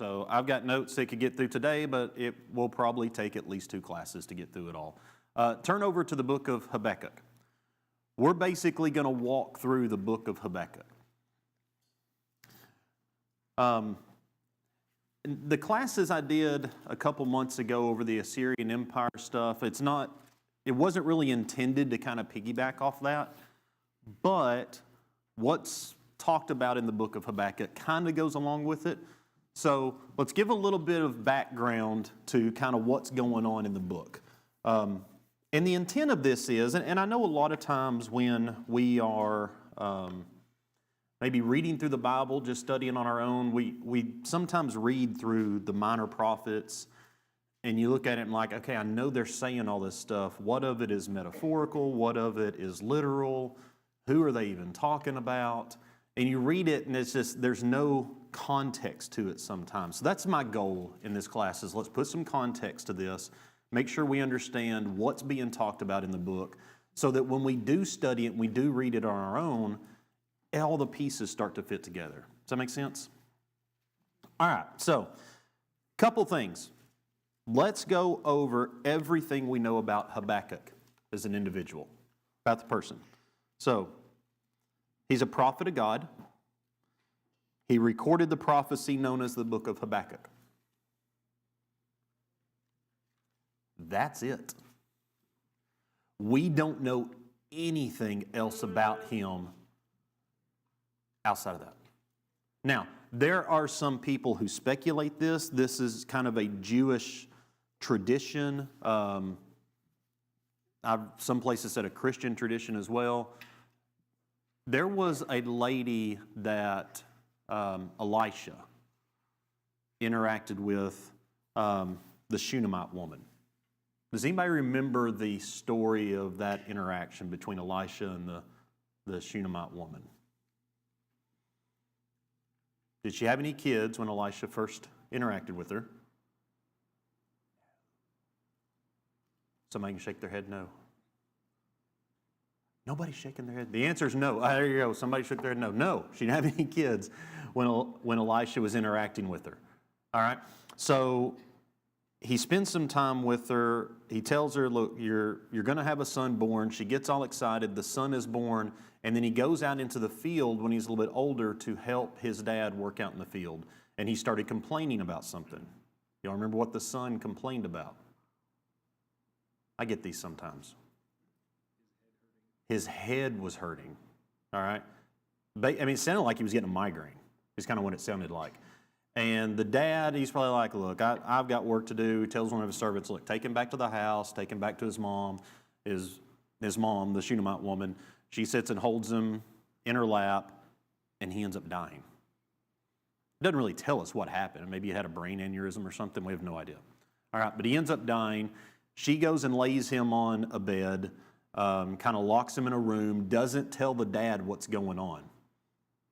So I've got notes that could get through today, but it will probably take at least 2 classes to get through it all. Turn over to the book of Habakkuk. We're basically going to walk through the book of Habakkuk. The classes I did a couple months ago over the Assyrian Empire stuff, it wasn't really intended to kind of piggyback off that, but what's talked about in the book of Habakkuk kind of goes along with it. So let's give a little bit of background to kind of what's going on in the book. And the intent of this is, and I know a lot of times when we are maybe reading through the Bible, just studying on our own, we sometimes read through the minor prophets, and you look at it and like, okay, I know they're saying all this stuff. What of it is metaphorical? What of it is literal? Who are they even talking about? And you read it, and it's just, there's no context to it sometimes. So that's my goal in this class, is let's put some context to this, make sure we understand what's being talked about in the book, so that when we do study it and we do read it on our own, all the pieces start to fit together. Does that make sense? All right, so a couple things. Let's go over everything we know about Habakkuk as an individual, about the person. So, he's a prophet of God. He recorded the prophecy known as the book of Habakkuk. That's it. We don't know anything else about him outside of that. Now, there are some people who speculate this. This is kind of a Jewish tradition. Some places said a Christian tradition as well. There was a lady that Elisha interacted with, the Shunammite woman. Does anybody remember the story of that interaction between Elisha and the Shunammite woman? Did she have any kids when Elisha first interacted with her? Somebody can shake their head no. Nobody's shaking their head. The answer is no. There you go. Somebody shook their head no. No, she didn't have any kids when Elisha was interacting with her. All right? So he spends some time with her. He tells her, look, you're going to have a son born. She gets all excited. The son is born. And then he goes out into the field when he's a little bit older to help his dad work out in the field. And he started complaining about something. Y'all remember what the son complained about? I get these sometimes. His head was hurting. All right? I mean, it sounded like he was getting a migraine. Is kind of what it sounded like. And the dad, he's probably like, look, I've got work to do. He tells one of his servants, look, take him back to the house, take him back to his mom. His mom, the Shunammite woman, she sits and holds him in her lap, and he ends up dying. It doesn't really tell us what happened. Maybe he had a brain aneurysm or something. We have no idea. All right, but he ends up dying. She goes and lays him on a bed, kind of locks him in a room, doesn't tell the dad what's going on.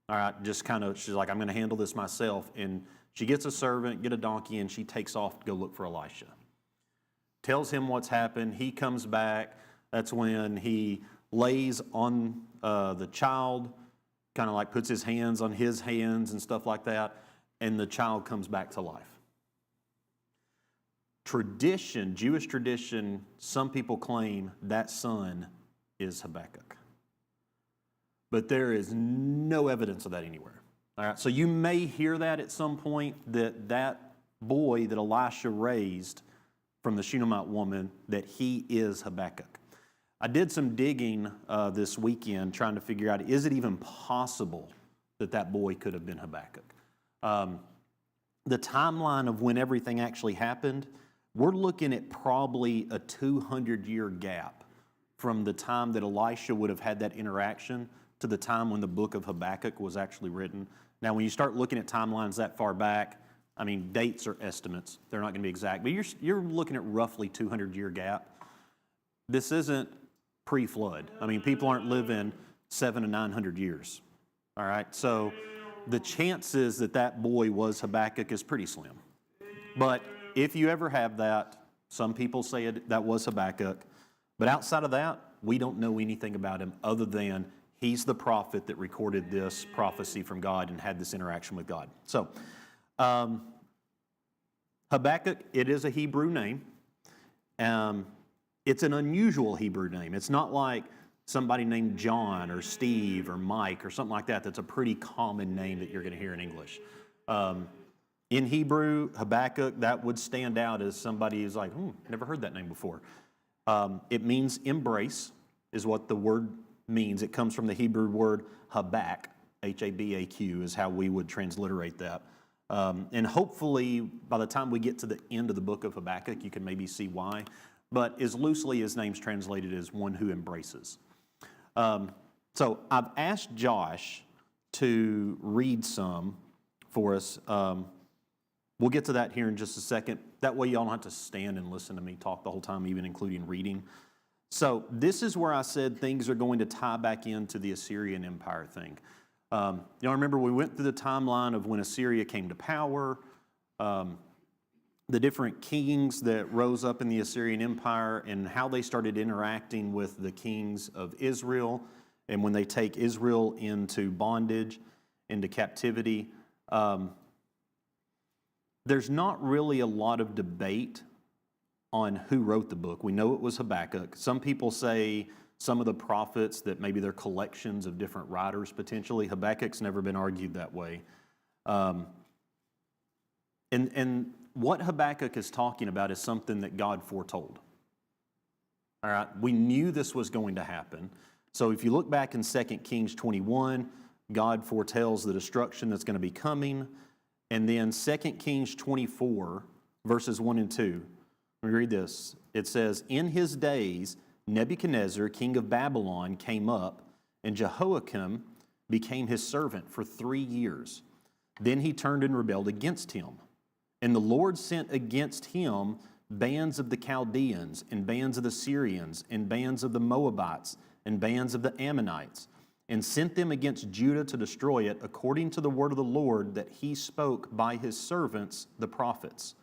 All right, just kind of, she's like, I'm going to handle this myself. And she gets a servant, get a donkey, and she takes off to go look for Elisha. Tells him what's happened. He comes back. That's when he lays on the child, kind of like puts his hands on his hands and stuff like that, and the child comes back to life. Tradition, Jewish tradition, some people claim that son is Habakkuk. But there is no evidence of that anywhere. All right, so you may hear that at some point, that boy that Elisha raised from the Shunammite woman, that he is Habakkuk. I did some digging this weekend trying to figure out, is it even possible that boy could have been Habakkuk? The timeline of when everything actually happened, we're looking at probably a 200-year gap from the time that Elisha would have had that interaction to the time when the book of Habakkuk was actually written. Now, when you start looking at timelines that far back, I mean, dates are estimates. They're not going to be exact, but you're looking at roughly 200-year gap. This isn't pre-flood. I mean, people aren't living 700 to 900 years. All right, so the chances that boy was Habakkuk is pretty slim. But if you ever have that, some people say that was Habakkuk. But outside of that, we don't know anything about him other than he's the prophet that recorded this prophecy from God and had this interaction with God. So Habakkuk, it is a Hebrew name. It's an unusual Hebrew name. It's not like somebody named John or Steve or Mike or something like that. That's a pretty common name that you're going to hear in English. In Hebrew, Habakkuk, that would stand out as somebody who's like, never heard that name before. It means embrace is what the word means. It comes from the Hebrew word Habak, H-A-B-A-Q is how we would transliterate that. And hopefully, by the time we get to the end of the book of Habakkuk, you can maybe see why. But as loosely, his name's translated as one who embraces. So I've asked Josh to read some for us. We'll get to that here in just a second. That way y'all don't have to stand and listen to me talk the whole time, even including reading. So this is where I said things are going to tie back into the Assyrian Empire thing. Y'all remember we went through the timeline of when Assyria came to power, the different kings that rose up in the Assyrian Empire and how they started interacting with the kings of Israel, and when they take Israel into bondage, into captivity. There's not really a lot of debate on who wrote the book. We know it was Habakkuk. Some people say some of the prophets that maybe they're collections of different writers potentially. Habakkuk's never been argued that way. And what Habakkuk is talking about is something that God foretold. All right, we knew this was going to happen. So if you look back in 2 Kings 21, God foretells the destruction that's going to be coming. And then 2 Kings 24, verses 1 and 2. Let me read this. It says, "In his days, Nebuchadnezzar, king of Babylon, came up, and Jehoiakim became his servant for 3 years. Then he turned and rebelled against him. And the Lord sent against him bands of the Chaldeans, and bands of the Syrians, and bands of the Moabites, and bands of the Ammonites, and sent them against Judah to destroy it, according to the word of the Lord that he spoke by his servants, the prophets."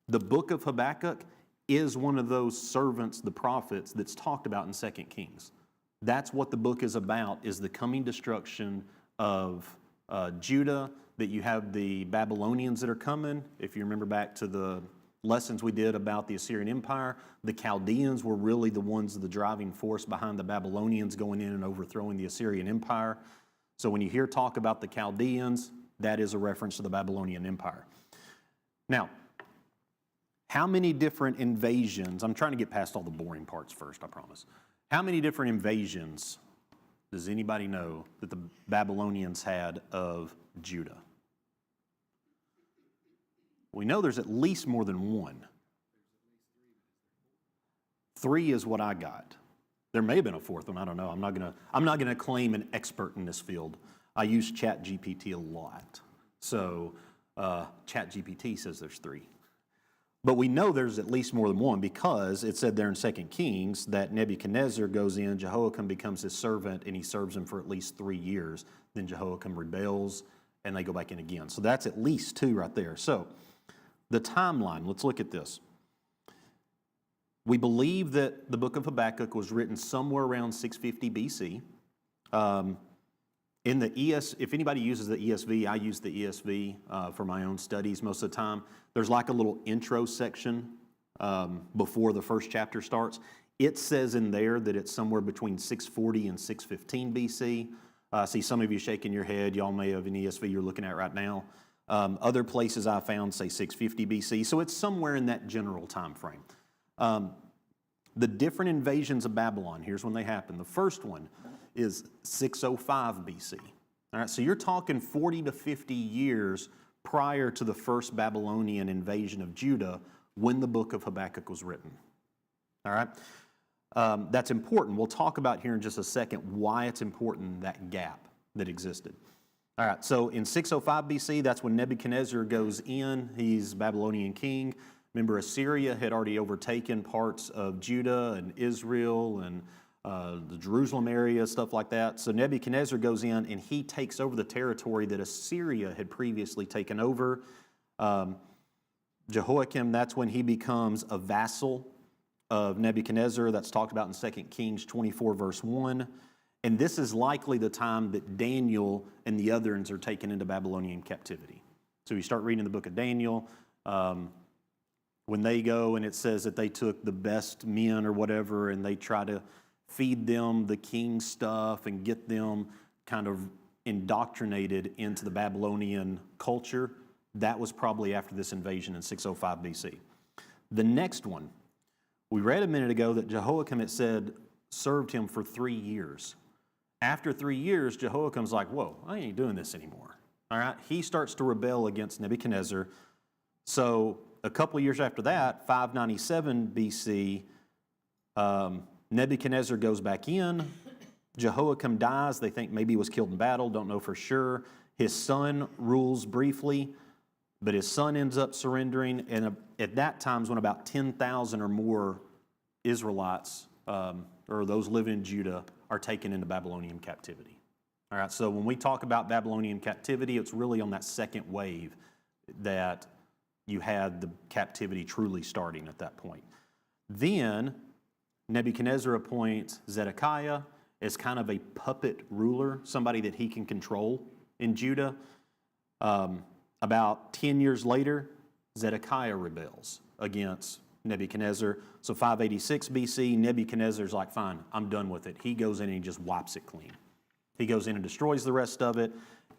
The book of Habakkuk is one of those servants, the prophets, that's talked about in 2 Kings. That's what the book is about, is the coming destruction of Judah, that you have the Babylonians that are coming. If you remember back to the lessons we did about the Assyrian Empire, the Chaldeans were really the ones, the driving force behind the Babylonians going in and overthrowing the Assyrian Empire. So when you hear talk about the Chaldeans, that is a reference to the Babylonian Empire. Now, how many different invasions, I'm trying to get past all the boring parts first, I promise. How many different invasions does anybody know that the Babylonians had of Judah? We know there's at least more than one. 3 is what I got. There may have been a fourth one, I don't know. I'm not gonna claim an expert in this field. I use ChatGPT a lot. So ChatGPT says there's 3. But we know there's at least more than one because it said there in 2 Kings that Nebuchadnezzar goes in, Jehoiakim becomes his servant, and he serves him for at least 3 years. Then Jehoiakim rebels, and they go back in again. So that's at least 2 right there. So the timeline, let's look at this. We believe that the book of Habakkuk was written somewhere around 650 BC. In the if anybody uses the ESV, I use the ESV for my own studies most of the time. There's like a little intro section before the first chapter starts. It says in there that it's somewhere between 640 and 615 BC. I see some of you shaking your head. Y'all may have an ESV you're looking at right now. Other places I found say 650 BC. So it's somewhere in that general time frame. The different invasions of Babylon, here's when they happen. The first one is 605 BC. All right, so you're talking 40 to 50 years prior to the first Babylonian invasion of Judah when the book of Habakkuk was written. All right, that's important. We'll talk about here in just a second why it's important, that gap that existed. All right, so in 605 BC, that's when Nebuchadnezzar goes in. He's Babylonian king. Remember, Assyria had already overtaken parts of Judah and Israel and the Jerusalem area, stuff like that. So Nebuchadnezzar goes in and he takes over the territory that Assyria had previously taken over. Jehoiakim, that's when he becomes a vassal of Nebuchadnezzar. That's talked about in 2 Kings 24, verse 1. And this is likely the time that Daniel and the others are taken into Babylonian captivity. So you start reading the book of Daniel. When they go and it says that they took the best men or whatever and they try to feed them the king's stuff and get them kind of indoctrinated into the Babylonian culture, that was probably after this invasion in 605 BC. The next one, we read a minute ago that Jehoiakim, it said, served him for 3 years. After 3 years, Jehoiakim's like, whoa, I ain't doing this anymore. All right, he starts to rebel against Nebuchadnezzar. So a couple of years after that, 597 BC, Nebuchadnezzar goes back in. Jehoiakim dies. They think maybe he was killed in battle, don't know for sure. His son rules briefly, but his son ends up surrendering. And at that time is when about 10,000 or more Israelites, or those living in Judah, are taken into Babylonian captivity. All right, so when we talk about Babylonian captivity, it's really on that second wave that you had the captivity truly starting at that point. Then Nebuchadnezzar appoints Zedekiah as kind of a puppet ruler, somebody that he can control in Judah. About 10 years later, Zedekiah rebels against Nebuchadnezzar. So 586 BC, Nebuchadnezzar's like, fine, I'm done with it. He goes in and he just wipes it clean. He goes in and destroys the rest of it.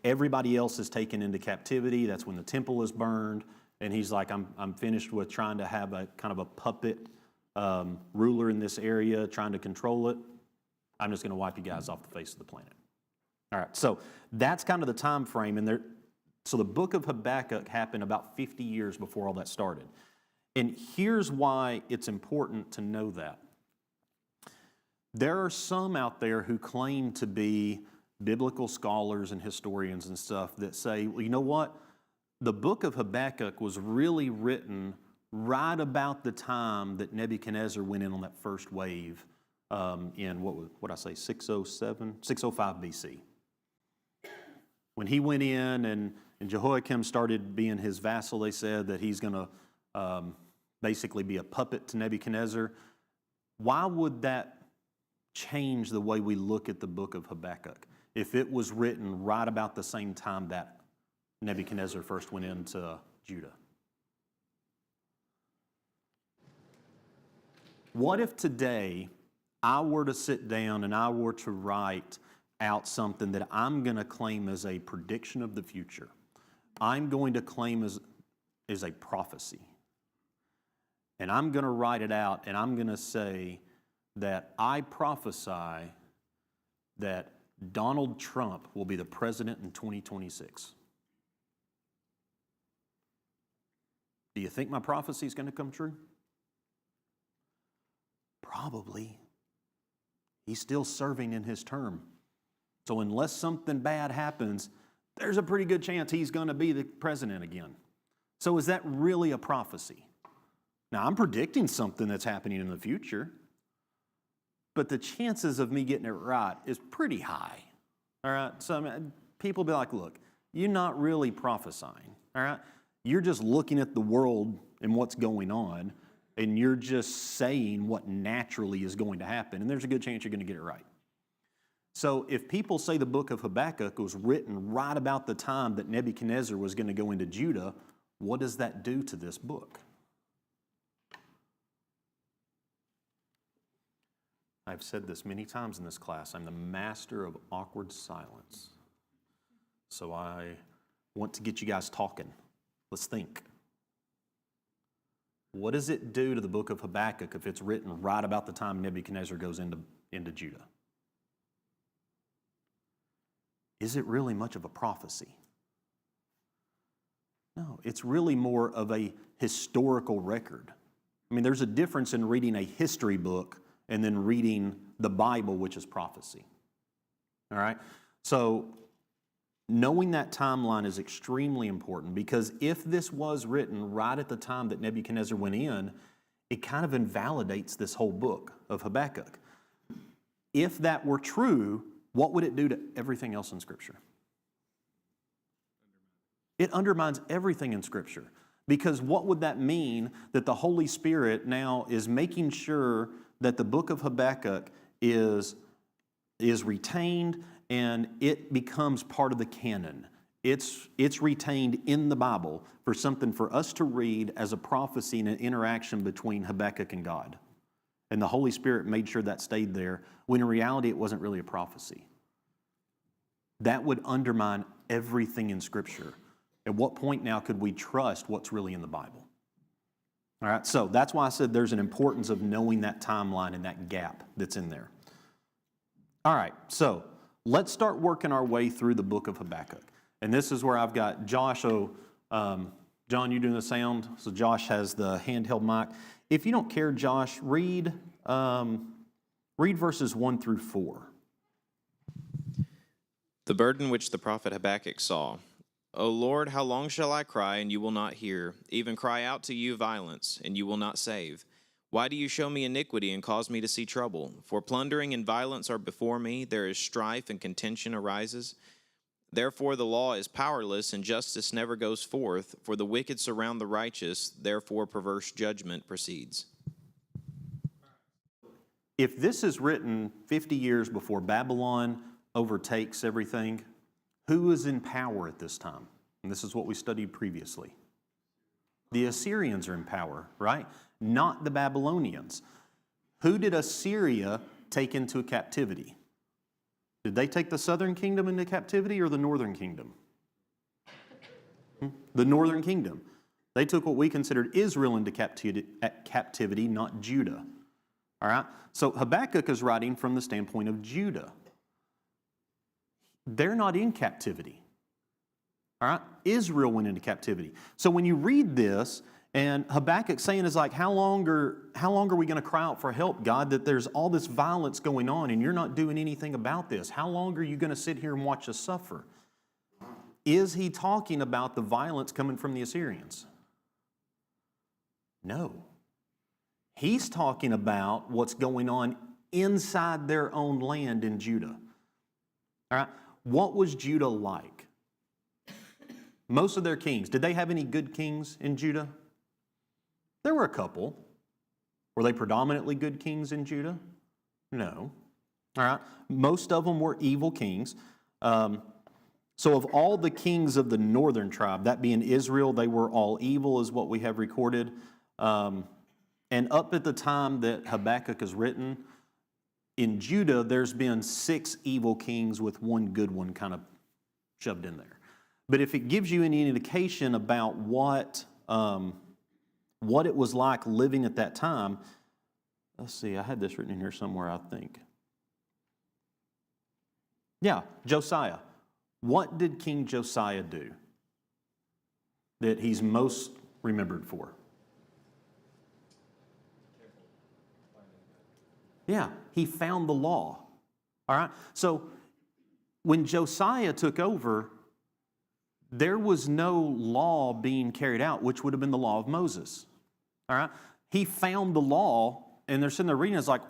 Everybody else is taken into captivity. That's when the temple is burned. And he's like, I'm finished with trying to have a kind of a puppet ruler in this area, trying to control it. I'm just going to wipe you guys off the face of the planet. All right, so that's kind of the time frame. And so the book of Habakkuk happened about 50 years before all that started. And here's why it's important to know that. There are some out there who claim to be biblical scholars and historians and stuff that say, well, you know what? The book of Habakkuk was really written right about the time that Nebuchadnezzar went in on that first wave in, what I say, 605 BC. When he went in and Jehoiakim started being his vassal, they said that he's going to basically be a puppet to Nebuchadnezzar. Why would that change the way we look at the book of Habakkuk if it was written right about the same time that Nebuchadnezzar first went into Judah? What if today I were to sit down and I were to write out something that I'm going to claim as a prediction of the future? I'm going to claim as a prophecy. And I'm going to write it out and I'm going to say that I prophesy that Donald Trump will be the president in 2026. Do you think my prophecy is going to come true? Probably. He's still serving in his term. So unless something bad happens, there's a pretty good chance he's going to be the president again. So is that really a prophecy? Now, I'm predicting something that's happening in the future, but the chances of me getting it right is pretty high. All right? So people be like, look, you're not really prophesying. All right? You're just looking at the world and what's going on, and you're just saying what naturally is going to happen, and there's a good chance you're going to get it right. So if people say the book of Habakkuk was written right about the time that Nebuchadnezzar was going to go into Judah, what does that do to this book? I've said this many times in this class. I'm the master of awkward silence. So I want to get you guys talking. Let's think. What does it do to the book of Habakkuk if it's written right about the time Nebuchadnezzar goes into Judah? Is it really much of a prophecy? No, it's really more of a historical record. I mean, there's a difference in reading a history book and then reading the Bible, which is prophecy. All right? So knowing that timeline is extremely important, because if this was written right at the time that Nebuchadnezzar went in, it kind of invalidates this whole book of Habakkuk. If that were true, what would it do to everything else in Scripture? It undermines everything in Scripture. Because what would that mean? That the Holy Spirit now is making sure that the book of Habakkuk is retained and it becomes part of the canon. It's retained in the Bible for something for us to read as a prophecy and an interaction between Habakkuk and God. And the Holy Spirit made sure that stayed there, when in reality it wasn't really a prophecy. That would undermine everything in Scripture. At what point now could we trust what's really in the Bible? All right, so that's why I said there's an importance of knowing that timeline and that gap that's in there. All right, so let's start working our way through the book of Habakkuk. And this is where I've got Josh. So, John, you doing the sound? So Josh has the handheld mic. If you don't care, Josh, read verses 1 through 4. The burden which the prophet Habakkuk saw. O Lord, how long shall I cry, and you will not hear, even cry out to you violence, and you will not save? Why do you show me iniquity and cause me to see trouble? For plundering and violence are before me, there is strife and contention arises. Therefore the law is powerless, and justice never goes forth, for the wicked surround the righteous, therefore perverse judgment proceeds. If this is written 50 years before Babylon overtakes everything, who is in power at this time? And this is what we studied previously. The Assyrians are in power, right? Not the Babylonians. Who did Assyria take into captivity? Did they take the southern kingdom into captivity or the northern kingdom? The northern kingdom. They took what we considered Israel into captivity, not Judah. All right? So Habakkuk is writing from the standpoint of Judah. They're not in captivity. All right? Israel went into captivity. So when you read this, and Habakkuk saying is like, how long are we going to cry out for help, God, that there's all this violence going on and you're not doing anything about this? How long are you going to sit here and watch us suffer? Is he talking about the violence coming from the Assyrians? No. He's talking about what's going on inside their own land in Judah. All right? What was Judah like? Most of their kings, did they have any good kings in Judah? There were a couple. Were they predominantly good kings in Judah? No. All right. Most of them were evil kings. So of all the kings of the northern tribe, that being Israel, they were all evil is what we have recorded. And up at the time that Habakkuk is written, in Judah, there's been 6 evil kings with one good one kind of shoved in there. But if it gives you any indication about what it was like living at that time, let's see, I had this written in here somewhere, I think. Yeah, Josiah. What did King Josiah do that he's most remembered for? Yeah, he found the law. All right? So when Josiah took over, there was no law being carried out, which would have been the law of Moses. All right? He found the law, and they're sitting there reading, it's like,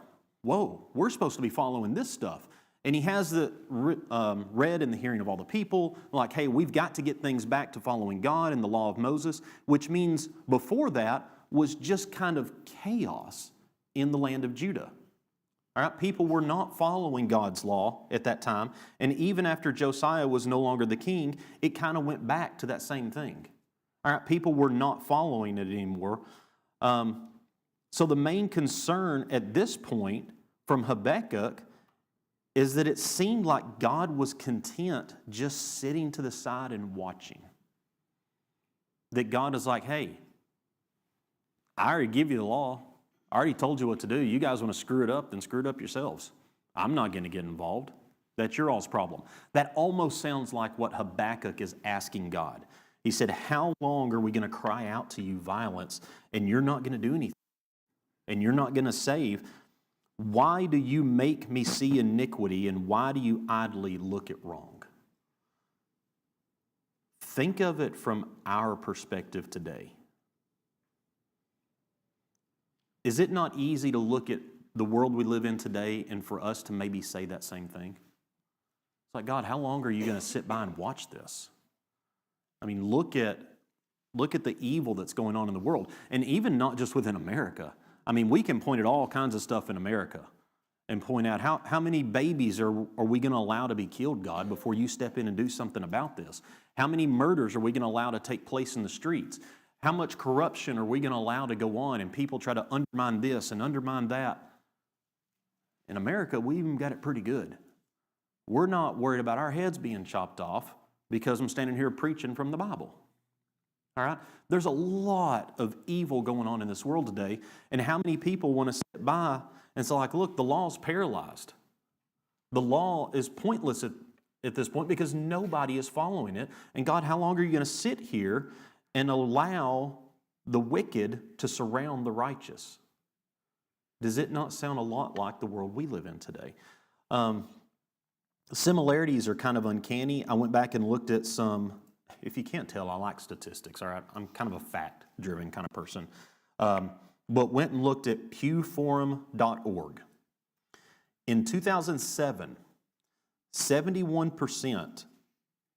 whoa, we're supposed to be following this stuff. And he has the read in the hearing of all the people, like, hey, we've got to get things back to following God and the law of Moses, which means before that was just kind of chaos in the land of Judah. All right, people were not following God's law at that time, and even after Josiah was no longer the king, it kind of went back to that same thing. All right, people were not following it anymore. So the main concern at this point from Habakkuk is that it seemed like God was content just sitting to the side and watching. That God is like, hey, I already give you the law. I already told you what to do. You guys want to screw it up, then screw it up yourselves. I'm not going to get involved. That's your all's problem. That almost sounds like what Habakkuk is asking God. He said, how long are we going to cry out to you violence and you're not going to do anything? And you're not going to save? Why do you make me see iniquity and why do you idly look at wrong? Think of it from our perspective today. Is it not easy to look at the world we live in today and for us to maybe say that same thing? It's like, God, how long are you going to sit by and watch this? I mean, look at the evil that's going on in the world, and even not just within America. I mean, we can point at all kinds of stuff in America, and point out how many babies are we going to allow to be killed, God, before you step in and do something about this? How many murders are we going to allow to take place in the streets? How much corruption are we going to allow to go on and people try to undermine this and undermine that? In America, we even got it pretty good. We're not worried about our heads being chopped off because I'm standing here preaching from the Bible. All right? There's a lot of evil going on in this world today, and how many people want to sit by and say, like, look, the law's paralyzed. The law is pointless at this point because nobody is following it. And God, how long are you going to sit here and allow the wicked to surround the righteous? Does it not sound a lot like the world we live in today? Similarities are kind of uncanny. I went back and looked at some, if you can't tell, I like statistics, all right? I'm kind of a fact-driven kind of person. But went and looked at pewforum.org. In 2007, 71%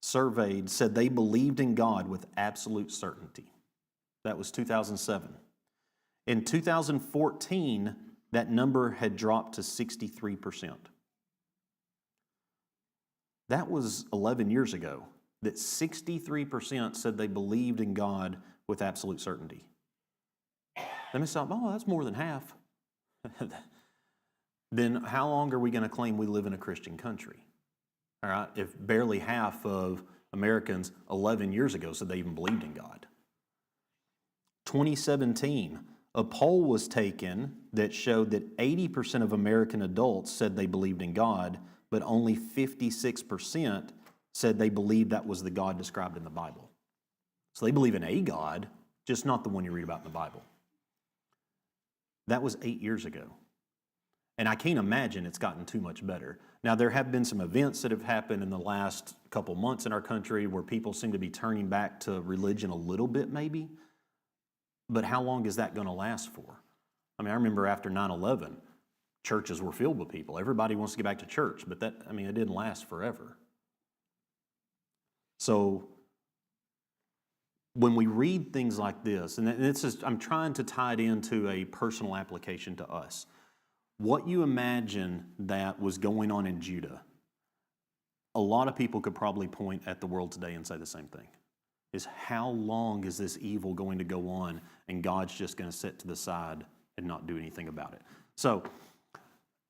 surveyed said they believed in God with absolute certainty. That was 2007. In 2014, that number had dropped to 63%. That was 11 years ago, that 63% said they believed in God with absolute certainty. Let me stop, oh, that's more than half. Then how long are we going to claim we live in a Christian country? All right, if barely half of Americans 11 years ago said they even believed in God. 2017, a poll was taken that showed that 80% of American adults said they believed in God, but only 56% said they believed that was the God described in the Bible. So they believe in a God, just not the one you read about in the Bible. That was 8 years ago. And I can't imagine it's gotten too much better. Now, there have been some events that have happened in the last couple months in our country where people seem to be turning back to religion a little bit maybe. But how long is that going to last for? I mean, I remember after 9/11, churches were filled with people. Everybody wants to get back to church, but it didn't last forever. So when we read things like this, and I'm trying to tie it into a personal application to us. What you imagine that was going on in Judah, a lot of people could probably point at the world today and say the same thing. Is how long is this evil going to go on and God's just going to sit to the side and not do anything about it? So,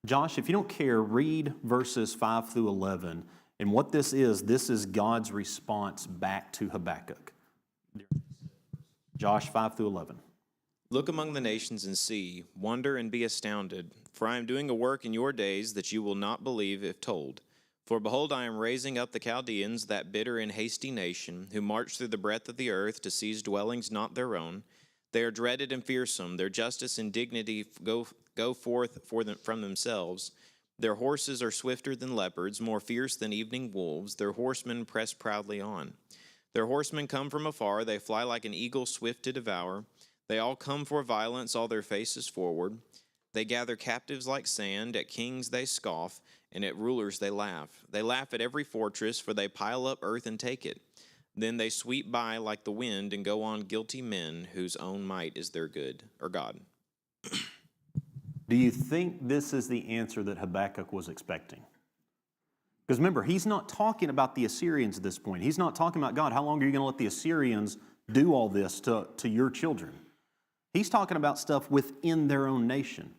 Josh, if you don't care, read verses 5 through 11. And what this is God's response back to Habakkuk. Josh, 5 through 11. Look among the nations and see, wonder and be astounded, for I am doing a work in your days that you will not believe if told. For behold, I am raising up the Chaldeans, that bitter and hasty nation, who march through the breadth of the earth to seize dwellings not their own. They are dreaded and fearsome, their justice and dignity go forth from themselves. Their horses are swifter than leopards, more fierce than evening wolves, their horsemen press proudly on. Their horsemen come from afar, they fly like an eagle swift to devour. They all come for violence, all their faces forward. They gather captives like sand, at kings they scoff, and at rulers they laugh. They laugh at every fortress, for they pile up earth and take it. Then they sweep by like the wind and go on guilty men whose own might is their good, or God. Do you think this is the answer that Habakkuk was expecting? Because remember, he's not talking about the Assyrians at this point. He's not talking about, God, how long are you going to let the Assyrians do all this to your children? He's talking about stuff within their own nation.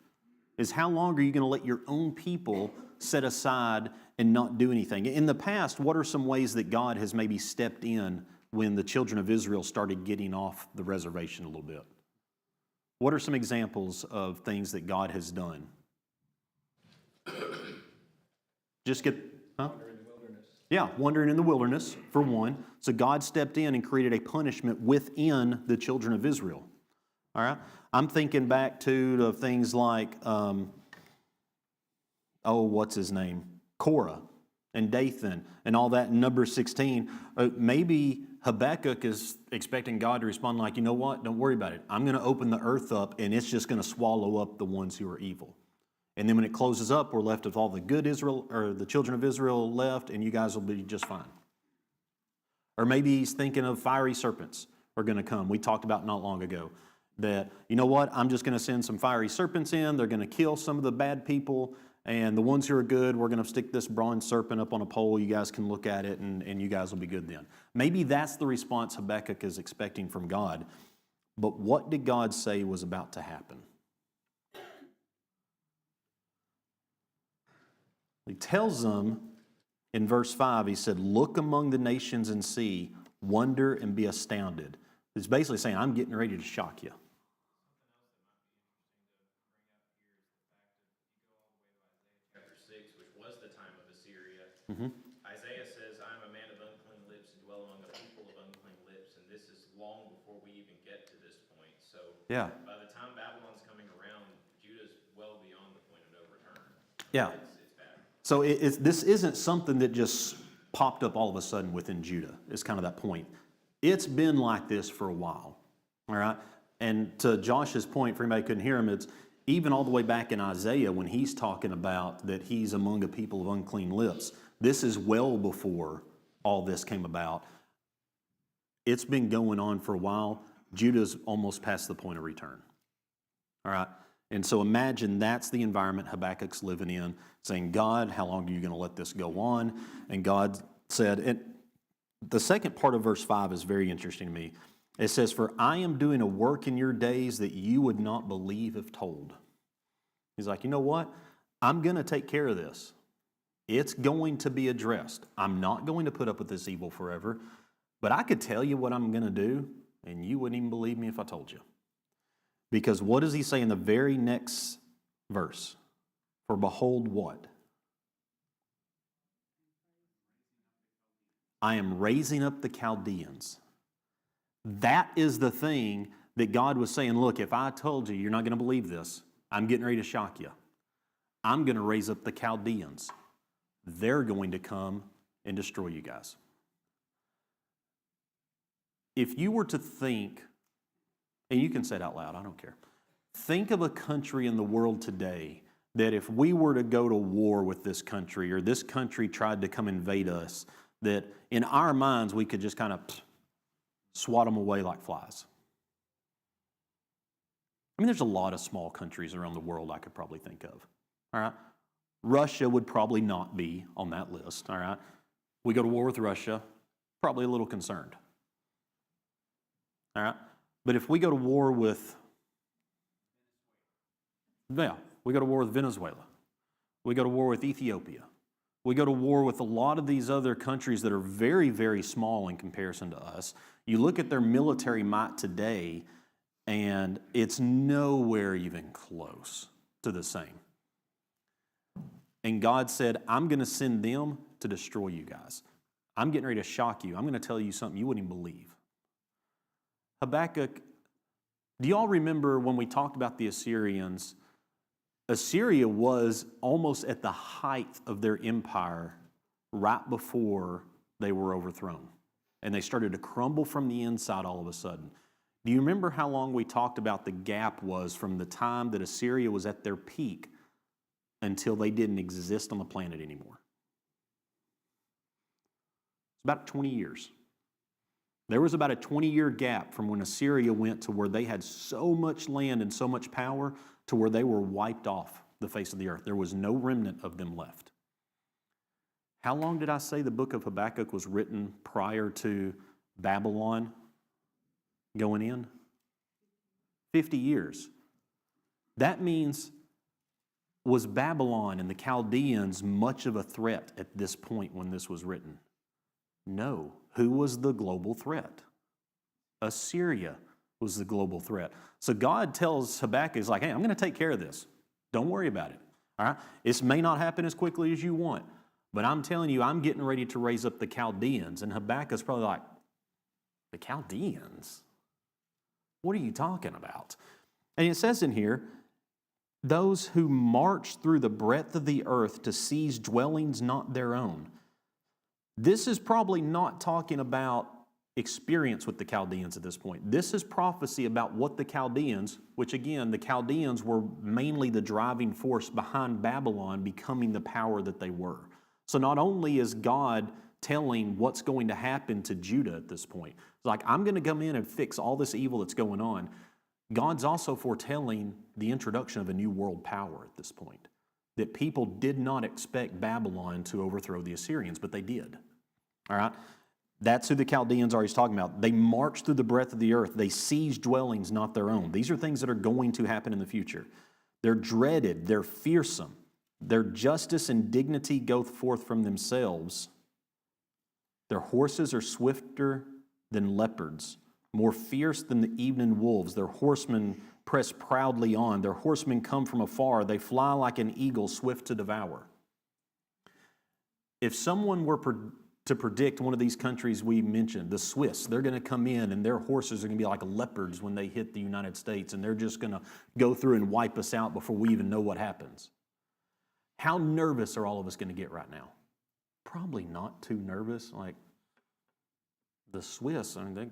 Is how long are you going to let your own people set aside and not do anything? In the past, what are some ways that God has maybe stepped in when the children of Israel started getting off the reservation a little bit? What are some examples of things that God has done? Just get, huh? Wandering in the wilderness. Yeah, wandering in the wilderness, for one. So God stepped in and created a punishment within the children of Israel. All right? I'm thinking back to things like, what's his name? Korah and Dathan and all that in Numbers 16. Maybe Habakkuk is expecting God to respond like, you know what? Don't worry about it. I'm going to open the earth up and it's just going to swallow up the ones who are evil. And then when it closes up, we're left with all the good Israel, or the children of Israel left, and you guys will be just fine. Or maybe he's thinking of fiery serpents are going to come. We talked about not long ago that, you know what, I'm just going to send some fiery serpents in. They're going to kill some of the bad people, And the ones who are good, we're going to stick this bronze serpent up on a pole. You guys can look at it, and you guys will be good then. Maybe that's the response Habakkuk is expecting from God. But what did God say was about to happen? He tells them in verse 5, he said, look among the nations and see, wonder and be astounded. It's basically saying, I'm getting ready to shock you. Mm-hmm. Isaiah says, I am a man of unclean lips and dwell among a people of unclean lips, and this is long before we even get to this point. So yeah. By the time Babylon's coming around, Judah's well beyond the point of no return. Yeah. It's bad. So this isn't something that just popped up all of a sudden within Judah. It's kind of that point. It's been like this for a while, all right? And to Josh's point, for anybody who couldn't hear him, it's even all the way back in Isaiah when he's talking about that he's among a people of unclean lips. This is well before all this came about. It's been going on for a while. Judah's almost past the point of return. All right? And so imagine that's the environment Habakkuk's living in, saying, God, how long are you going to let this go on? And God said, and the second part of verse 5 is very interesting to me. It says, for I am doing a work in your days that you would not believe if told. He's like, you know what? I'm going to take care of this. It's going to be addressed. I'm not going to put up with this evil forever, but I could tell you what I'm going to do, and you wouldn't even believe me if I told you. Because what does he say in the very next verse? For behold what? I am raising up the Chaldeans. That is the thing that God was saying, look, if I told you, you're not going to believe this. I'm getting ready to shock you. I'm going to raise up the Chaldeans. They're going to come and destroy you guys. If you were to think, and you can say it out loud, I don't care. Think of a country in the world today that if we were to go to war with this country or this country tried to come invade us, that in our minds we could just kind of swat them away like flies. I mean, there's a lot of small countries around the world I could probably think of. All right? Russia would probably not be on that list, all right? We go to war with Russia, probably a little concerned. All right? But if we go to war with, we go to war with Venezuela. We go to war with Ethiopia. We go to war with a lot of these other countries that are very, very small in comparison to us. You look at their military might today, and it's nowhere even close to the same. And God said, I'm going to send them to destroy you guys. I'm getting ready to shock you. I'm going to tell you something you wouldn't even believe. Habakkuk, do you all remember when we talked about the Assyrians? Assyria was almost at the height of their empire right before they were overthrown. And they started to crumble from the inside all of a sudden. Do you remember how long we talked about the gap was from the time that Assyria was at their peak until they didn't exist on the planet anymore? It's about 20 years. There was about a 20-year gap from when Assyria went to where they had so much land and so much power to where they were wiped off the face of the earth. There was no remnant of them left. How long did I say the book of Habakkuk was written prior to Babylon going in? 50 years. That means, was Babylon and the Chaldeans much of a threat at this point when this was written? No. Who was the global threat? Assyria was the global threat. So God tells Habakkuk, he's like, hey, I'm going to take care of this. Don't worry about it. All right? This may not happen as quickly as you want, but I'm telling you, I'm getting ready to raise up the Chaldeans. And Habakkuk's probably like, the Chaldeans? What are you talking about? And it says in here, those who march through the breadth of the earth to seize dwellings not their own. This is probably not talking about experience with the Chaldeans at this point. This is prophecy about what the Chaldeans, which again, the Chaldeans were mainly the driving force behind Babylon becoming the power that they were. So not only is God telling what's going to happen to Judah at this point, it's like, I'm going to come in and fix all this evil that's going on. God's also foretelling the introduction of a new world power at this point. that people did not expect Babylon to overthrow the Assyrians, but they did. All right? That's who the Chaldeans are he's talking about. They marched through the breadth of the earth. They seized dwellings not their own. These are things that are going to happen in the future. They're dreaded. They're fearsome. Their justice and dignity go forth from themselves. Their horses are swifter than leopards, more fierce than the evening wolves. Their horsemen press proudly on. Their horsemen come from afar. They fly like an eagle, swift to devour. If someone were to predict one of these countries we mentioned, the Swiss, they're going to come in and their horses are going to be like leopards when they hit the United States, and they're just going to go through and wipe us out before we even know what happens. How nervous are all of us going to get right now? Probably not too nervous. Like the Swiss, I mean,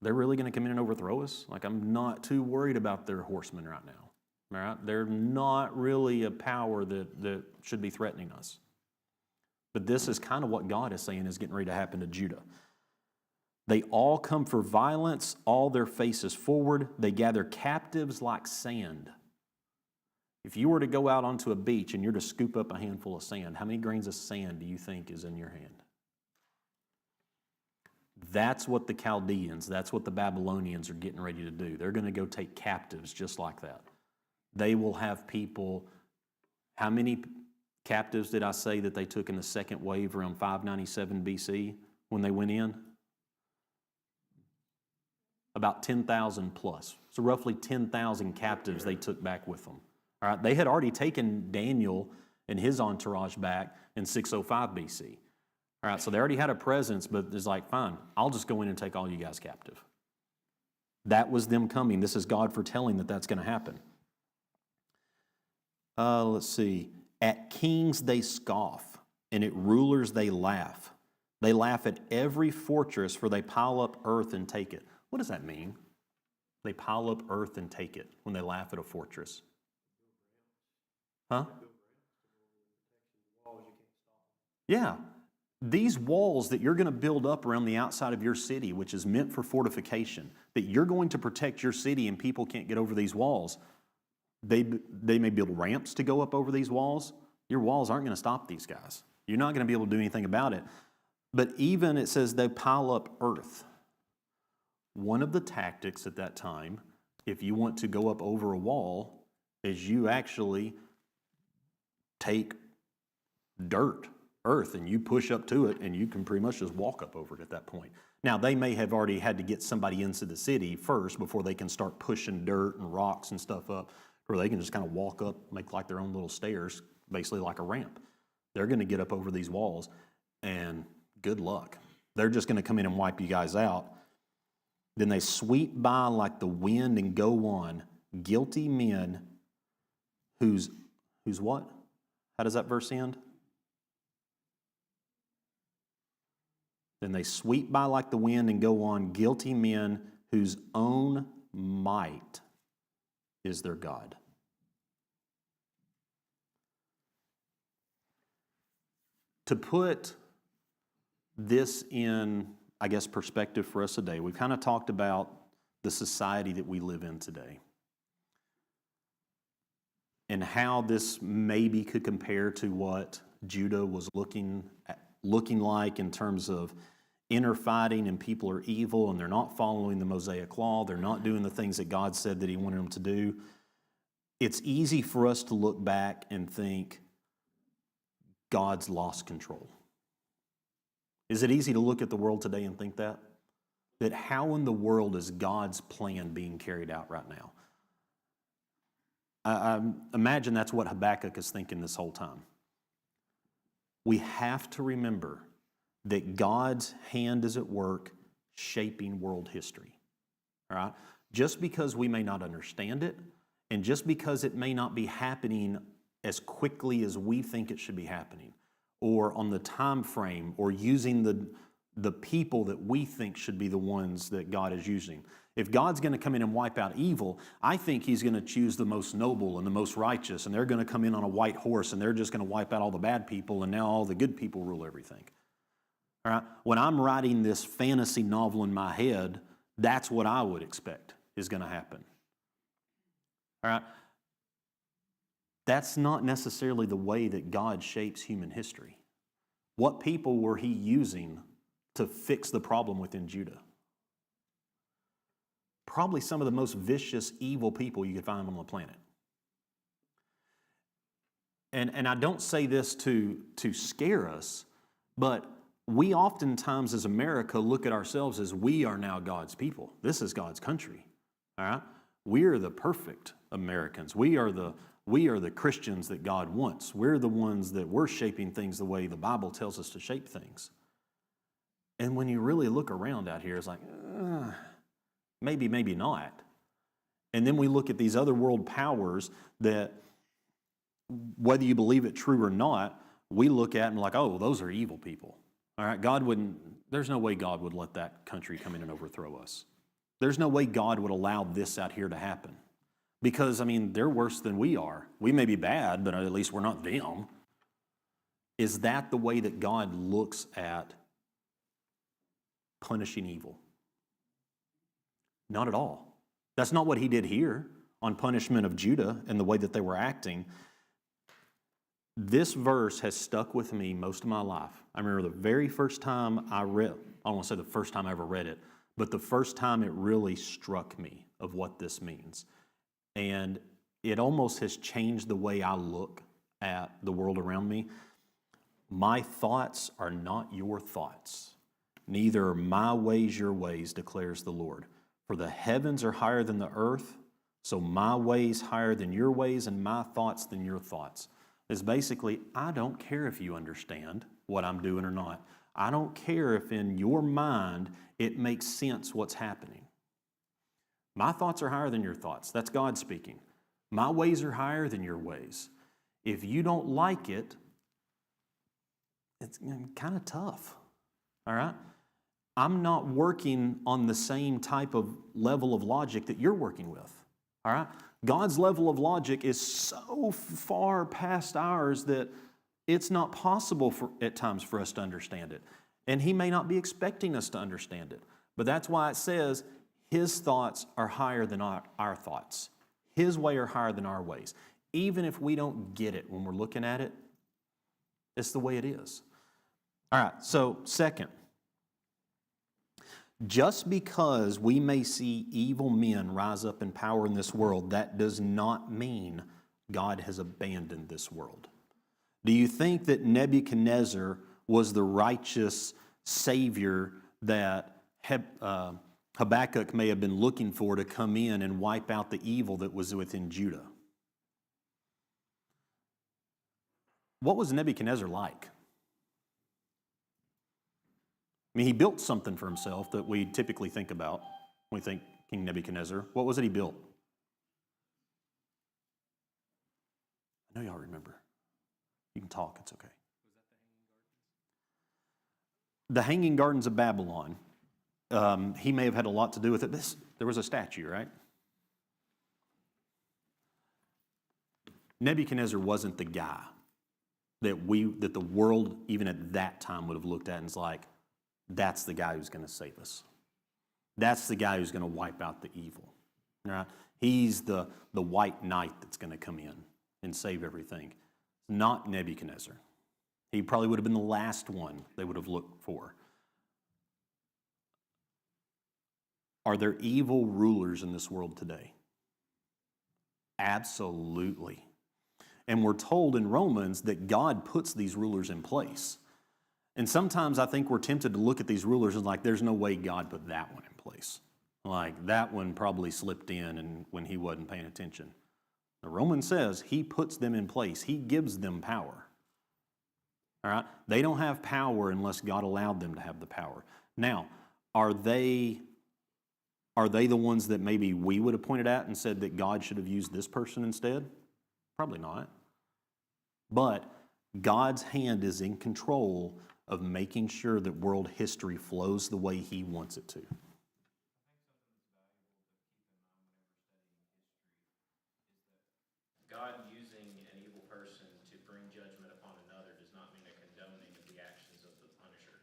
they're really going to come in and overthrow us? Like, I'm not too worried about their horsemen right now. All right? They're not really a power that should be threatening us. But this is kind of what God is saying is getting ready to happen to Judah. They all come for violence, all their faces forward. They gather captives like sand. If you were to go out onto a beach and you're to scoop up a handful of sand, how many grains of sand do you think is in your hand? That's what the Chaldeans, that's what the Babylonians are getting ready to do. They're going to go take captives just like that. They will have people, how many captives did I say that they took in the second wave around 597 BC when they went in? About 10,000 plus. So roughly 10,000 captives they took back with them. All right, they had already taken Daniel and his entourage back in 605 BC. All right, so they already had a presence, but it's like, fine, I'll just go in and take all you guys captive. That was them coming. This is God foretelling that that's going to happen. Let's see. At kings they scoff, and at rulers they laugh. They laugh at every fortress, for they pile up earth and take it. What does that mean? They pile up earth and take it when they laugh at a fortress. Huh? Yeah. These walls that you're going to build up around the outside of your city, which is meant for fortification, that you're going to protect your city and people can't get over these walls. They may build ramps to go up over these walls. Your walls aren't going to stop these guys. You're not going to be able to do anything about it. But even it says they pile up earth. One of the tactics at that time, if you want to go up over a wall, is you actually take dirt, earth, and you push up to it, and you can pretty much just walk up over it at that point. Now, they may have already had to get somebody into the city first before they can start pushing dirt and rocks and stuff up, or they can just kind of walk up, make like their own little stairs, basically like a ramp. They're going to get up over these walls, and good luck. They're just going to come in and wipe you guys out. Then they sweep by like the wind and go on, guilty men whose what? How does that verse end? Then they sweep by like the wind and go on, guilty men whose own might is their God. To put this in, I guess, perspective for us today, we've kind of talked about the society that we live in today and how this maybe could compare to what Judah was looking like in terms of inner fighting, and people are evil and they're not following the Mosaic law. They're not doing the things that God said that he wanted them to do. It's easy for us to look back and think God's lost control. Is it easy to look at the world today and think that? That how in the world is God's plan being carried out right now? I imagine that's what Habakkuk is thinking this whole time. We have to remember that God's hand is at work shaping world history. All right? Just because we may not understand it, and just because it may not be happening as quickly as we think it should be happening, or on the time frame, or using the people that we think should be the ones that God is using. If God's going to come in and wipe out evil, I think he's going to choose the most noble and the most righteous, and they're going to come in on a white horse, and they're just going to wipe out all the bad people, and now all the good people rule everything. All right? When I'm writing this fantasy novel in my head, that's what I would expect is going to happen. All right? That's not necessarily the way that God shapes human history. What people were he using to fix the problem within Judah? Probably some of the most vicious, evil people you could find on the planet. And I don't say this to scare us, but we oftentimes as America look at ourselves as we are now God's people. This is God's country. All right? We are the perfect Americans. We are the Christians that God wants. We're the ones that we're shaping things the way the Bible tells us to shape things. And when you really look around out here, it's like, maybe, maybe not. And then we look at these other world powers that, whether you believe it true or not, we look at and like, oh, those are evil people. All right, there's no way God would let that country come in and overthrow us. There's no way God would allow this out here to happen. Because, they're worse than we are. We may be bad, but at least we're not them. Is that the way that God looks at punishing evil? Not at all. That's not what he did here on punishment of Judah and the way that they were acting. This verse has stuck with me most of my life. I remember the very first time I don't want to say the first time I ever read it, but the first time it really struck me of what this means. And it almost has changed the way I look at the world around me. My thoughts are not your thoughts. Neither are my ways your ways, declares the Lord. For the heavens are higher than the earth, so my ways higher than your ways, and my thoughts than your thoughts. It's basically, I don't care if you understand what I'm doing or not. I don't care if in your mind it makes sense what's happening. My thoughts are higher than your thoughts. That's God speaking. My ways are higher than your ways. If you don't like it, it's kind of tough. All right? I'm not working on the same type of level of logic that you're working with. All right? God's level of logic is so far past ours that it's not possible at times for us to understand it. And he may not be expecting us to understand it. But that's why it says his thoughts are higher than our thoughts. His way are higher than our ways. Even if we don't get it when we're looking at it, it's the way it is. All right, so second, just because we may see evil men rise up in power in this world, that does not mean God has abandoned this world. Do you think that Nebuchadnezzar was the righteous savior that Habakkuk may have been looking for to come in and wipe out the evil that was within Judah? What was Nebuchadnezzar like? He built something for himself that we typically think about when we think King Nebuchadnezzar. What was it he built? I know y'all remember. You can talk, it's okay. The Hanging Gardens of Babylon. He may have had a lot to do with it. There was a statue, right? Nebuchadnezzar wasn't the guy that the world, even at that time, would have looked at and was like, that's the guy who's going to save us. That's the guy who's going to wipe out the evil. Right? He's the white knight that's going to come in and save everything. Not Nebuchadnezzar. He probably would have been the last one they would have looked for. Are there evil rulers in this world today? Absolutely. And we're told in Romans that God puts these rulers in place. And sometimes I think we're tempted to look at these rulers and like, there's no way God put that one in place. Like, that one probably slipped in and when he wasn't paying attention. The Roman says he puts them in place. He gives them power. All right? They don't have power unless God allowed them to have the power. Now, are they the ones that maybe we would have pointed at and said that God should have used this person instead? Probably not. But God's hand is in control of making sure that world history flows the way he wants it to. God using an evil person to bring judgment upon another does not mean a condoning of the actions of the punisher.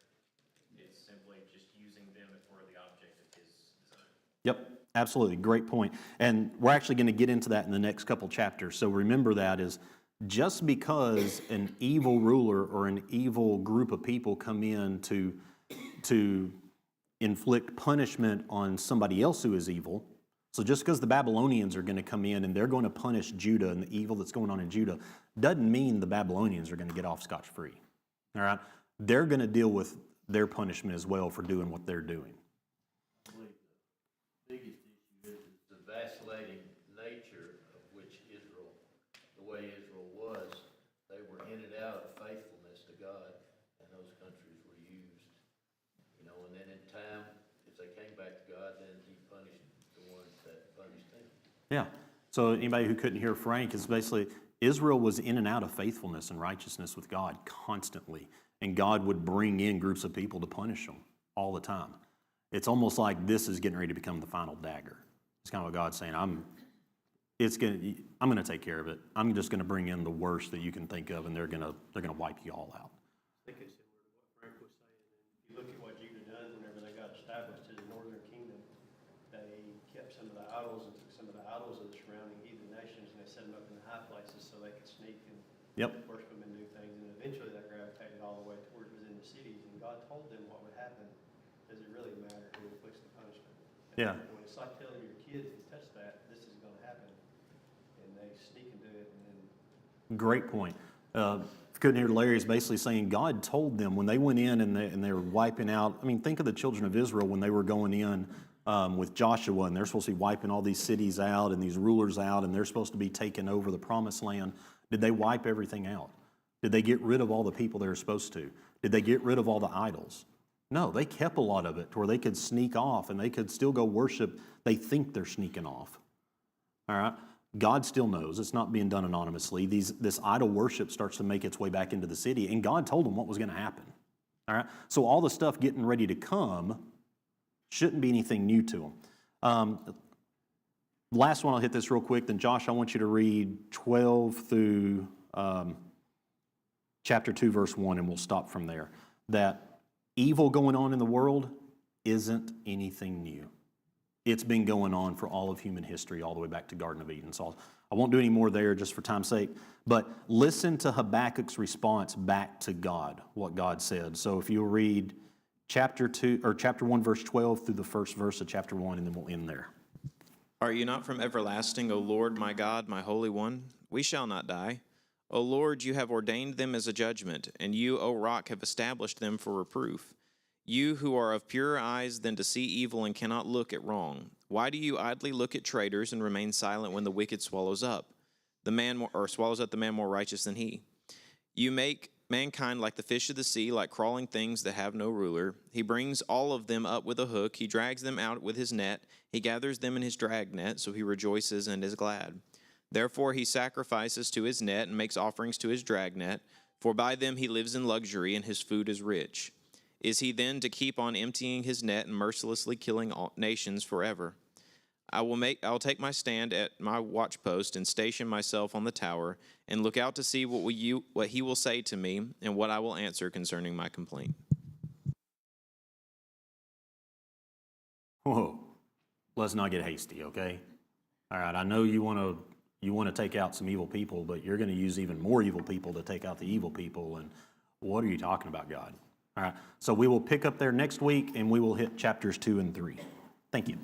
It's simply just using them for the object of his design. Yep, absolutely. Great point. And we're actually going to get into that in the next couple chapters. So remember that is just because an evil ruler or an evil group of people come in to inflict punishment on somebody else who is evil. So just because the Babylonians are going to come in and they're going to punish Judah and the evil that's going on in Judah doesn't mean the Babylonians are going to get off scotch-free. All right? They're going to deal with their punishment as well for doing what they're doing. I believe the biggest issue is the vacillating nature of which Israel, the way Israel was, they were in and out of faithfulness to God, and those countries were used. You know, and then in time, if they came back to God, then he punished the ones that punished them. Yeah. So anybody who couldn't hear Frank is basically Israel was in and out of faithfulness and righteousness with God constantly, and God would bring in groups of people to punish them all the time. It's almost like this is getting ready to become the final dagger. It's kind of what God's saying. I'm going to take care of it. I'm just going to bring in the worst that you can think of, and they're going to wipe you all out. I think it's similar to what Frank was saying. And if you look at what Judah done whenever they got established as a northern kingdom, they kept some of the idols and took some of the idols of the surrounding heathen nations, and they set them up in the high places so they could sneak and worship them and do things. And eventually that gravitated all the way towards within the cities. And God told them what would happen. Does it really matter who inflicts the punishment? Yeah. When it's like telling your kids to touch that, this is going to happen. And they sneak and do it. And then Great point. Couldn't hear Larry is basically saying God told them when they went in and they were wiping out. I mean, think of the children of Israel when they were going in with Joshua, and they're supposed to be wiping all these cities out and these rulers out, and they're supposed to be taking over the promised land. Did they wipe everything out? Did they get rid of all the people they were supposed to? Did they get rid of all the idols? No, they kept a lot of it to where they could sneak off and they could still go worship. They think they're sneaking off. All right? God still knows. It's not being done anonymously. This idol worship starts to make its way back into the city, and God told them what was going to happen. All right? So all the stuff getting ready to come shouldn't be anything new to them. Last one, I'll hit this real quick. Then, Josh, I want you to read 12 through chapter 2, verse 1, and we'll stop from there. That evil going on in the world isn't anything new. It's been going on for all of human history, all the way back to Garden of Eden. So I won't do any more there just for time's sake. But listen to Habakkuk's response back to God, what God said. So if you'll read chapter 1, verse 12 through the first verse of chapter 1, and then we'll end there. Are you not from everlasting, O Lord, my God, my Holy One? We shall not die. O Lord, you have ordained them as a judgment, and you, O Rock, have established them for reproof. You who are of purer eyes than to see evil and cannot look at wrong, why do you idly look at traitors and remain silent when the wicked swallows up the man more righteous than he? You make mankind like the fish of the sea, like crawling things that have no ruler. He brings all of them up with a hook. He drags them out with his net. He gathers them in his drag net, so he rejoices and is glad. Therefore he sacrifices to his net and makes offerings to his drag net, for by them he lives in luxury and his food is rich. Is he then to keep on emptying his net and mercilessly killing all nations forever? I will take my stand at my watchpost and station myself on the tower and look out to see what he will say to me and what I will answer concerning my complaint. Whoa, let's not get hasty, okay? All right, I know you want to take out some evil people, but you're going to use even more evil people to take out the evil people, and what are you talking about, God? All right, so we will pick up there next week, and we will hit chapters 2 and 3. Thank you.